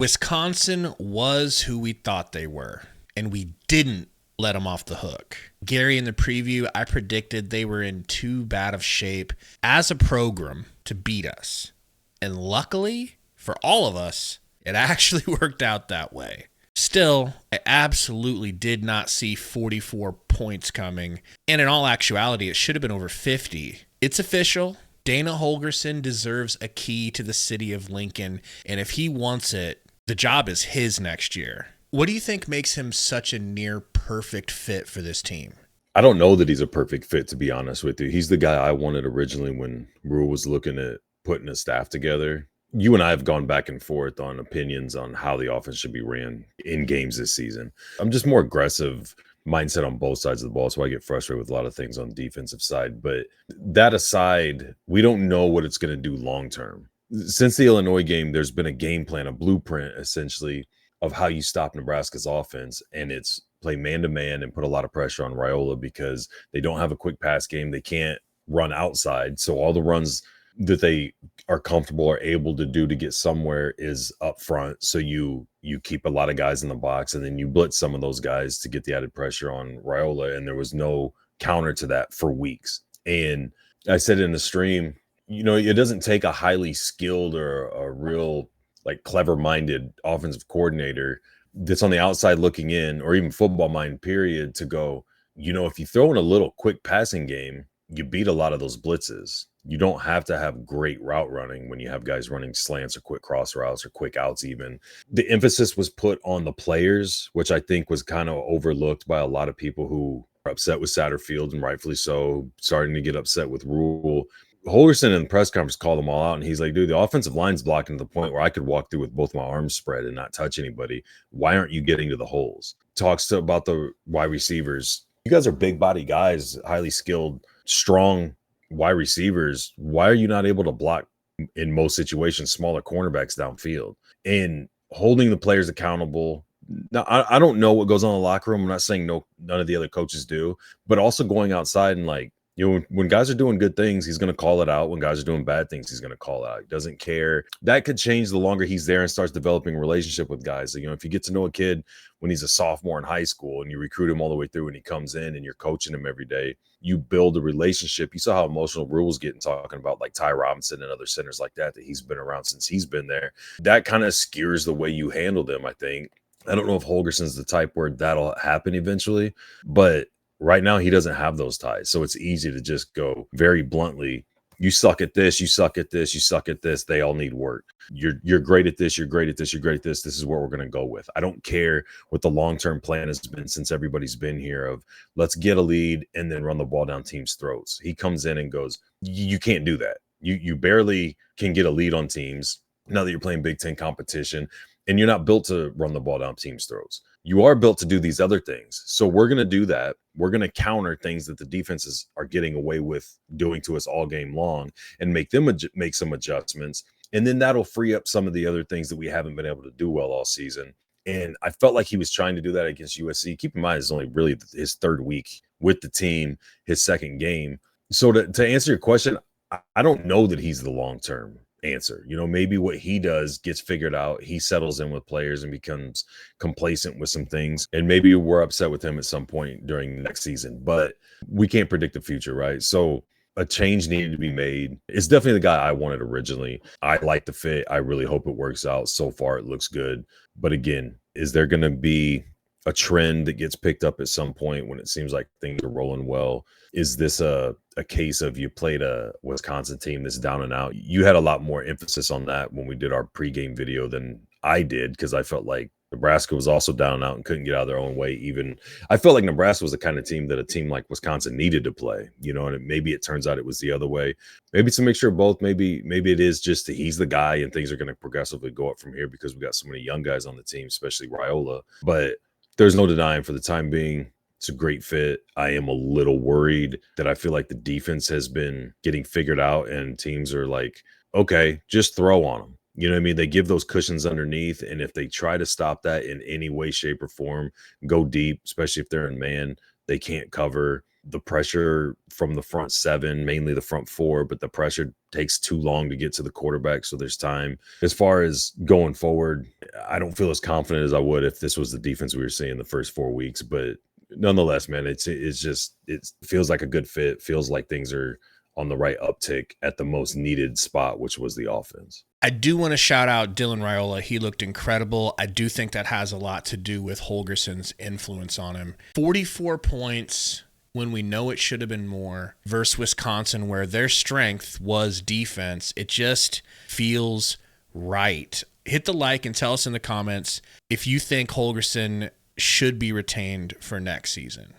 Wisconsin was who we thought they were, and we didn't let them off the hook. Gary, in the preview, I predicted they were in too bad of shape as a program to beat us. And luckily, for all of us, it actually worked out that way. Still, I absolutely did not see 44 points coming, and in all actuality, it should have been over 50. It's official. Dana Holgerson deserves a key to the city of Lincoln, and if he wants it, the job is his next year. What do you think makes him such a near perfect fit for this team? I don't know that he's a perfect fit, to be honest with you. He's the guy I wanted originally when Rule was looking at putting a staff together. You and I have gone back and forth on opinions on how the offense should be ran in games this season. I'm just more aggressive mindset on both sides of the ball, so I get frustrated with a lot of things on the defensive side. But that aside, we don't know what it's going to do long term. Since the Illinois game, there's been a game plan, a blueprint essentially of how you stop Nebraska's offense, and it's play man-to-man and put a lot of pressure on Raiola because they don't have a quick pass game. They can't run outside. So all the runs that they are comfortable or able to do to get somewhere is up front. So you keep a lot of guys in the box, and then you blitz some of those guys to get the added pressure on Raiola. And there was no counter to that for weeks. And I said in the stream, it doesn't take a highly skilled or a real like clever-minded offensive coordinator that's on the outside looking in, or even football mind period, to go, if you throw in a little quick passing game, you beat a lot of those blitzes. You don't have to have great route running when you have guys running slants or quick cross routes or quick outs even. The emphasis was put on the players, which I think was kind of overlooked by a lot of people who are upset with Satterfield, and rightfully so, starting to get upset with Rule. Holgerson in the press conference called them all out, and he's like, dude, the offensive line's blocking to the point where I could walk through with both my arms spread and not touch anybody. Why aren't you getting to the holes? Talks about the wide receivers. You guys are big body guys, highly skilled, strong wide receivers. Why are you not able to block in most situations smaller cornerbacks downfield? And holding the players accountable. Now, I don't know what goes on in the locker room. I'm not saying none of the other coaches do, but also going outside and when guys are doing good things, he's going to call it out. When guys are doing bad things, he's going to call it out. He doesn't care. That could change the longer he's there and starts developing a relationship with guys. So, if you get to know a kid when he's a sophomore in high school and you recruit him all the way through and he comes in and you're coaching him every day, you build a relationship. You saw how emotional Rule's getting talking about like Ty Robinson and other centers like that he's been around since he's been there. That kind of skews the way you handle them, I think. I don't know if Holgerson's the type where that'll happen eventually, but right now, he doesn't have those ties. So it's easy to just go very bluntly, you suck at this, you suck at this, you suck at this. They all need work. You're great at this, you're great at this, you're great at this. This is what we're going to go with. I don't care what the long-term plan has been since everybody's been here of let's get a lead and then run the ball down teams' throats. He comes in and goes, you can't do that. You barely can get a lead on teams now that you're playing Big Ten competition, and you're not built to run the ball down teams' throats. You are built to do these other things. So we're going to do that. We're going to counter things that the defenses are getting away with doing to us all game long and make some adjustments. And then that'll free up some of the other things that we haven't been able to do well all season. And I felt like he was trying to do that against USC. Keep in mind, it's only really his third week with the team, his second game. So to answer your question, I don't know that he's the long-term answer. Maybe what he does gets figured out. He settles in with players and becomes complacent with some things. And maybe we're upset with him at some point during next season, but we can't predict the future, right? So a change needed to be made. It's definitely the guy I wanted originally. I like the fit. I really hope it works out. So far, it looks good. But again, is there going to be a trend that gets picked up at some point when it seems like things are rolling well? Is this a case of you played a Wisconsin team that's down and out? You had a lot more emphasis on that when we did our pregame video than I did, because I felt like Nebraska was also down and out and couldn't get out of their own way. Even I felt like Nebraska was the kind of team that a team like Wisconsin needed to play, and maybe it turns out it was the other way. Maybe it's a mixture of both. Maybe it is just that he's the guy and things are going to progressively go up from here because we got so many young guys on the team, especially Raiola. But there's no denying for the time being, it's a great fit. I am a little worried that I feel like the defense has been getting figured out and teams are like, okay, just throw on them. You know what I mean? They give those cushions underneath. And if they try to stop that in any way, shape, or form, go deep, especially if they're in man, they can't cover. the pressure from the front seven, mainly the front four, but the pressure takes too long to get to the quarterback. So there's time. As far as going forward, I don't feel as confident as I would if this was the defense we were seeing the first 4 weeks. But nonetheless, man, it feels like a good fit. Feels like things are on the right uptick at the most needed spot, which was the offense. I do want to shout out Dylan Raiola. He looked incredible. I do think that has a lot to do with Holgerson's influence on him. 44 points when we know it should have been more versus Wisconsin, where their strength was defense. It just feels right. Hit the like and tell us in the comments if you think Holgerson should be retained for next season.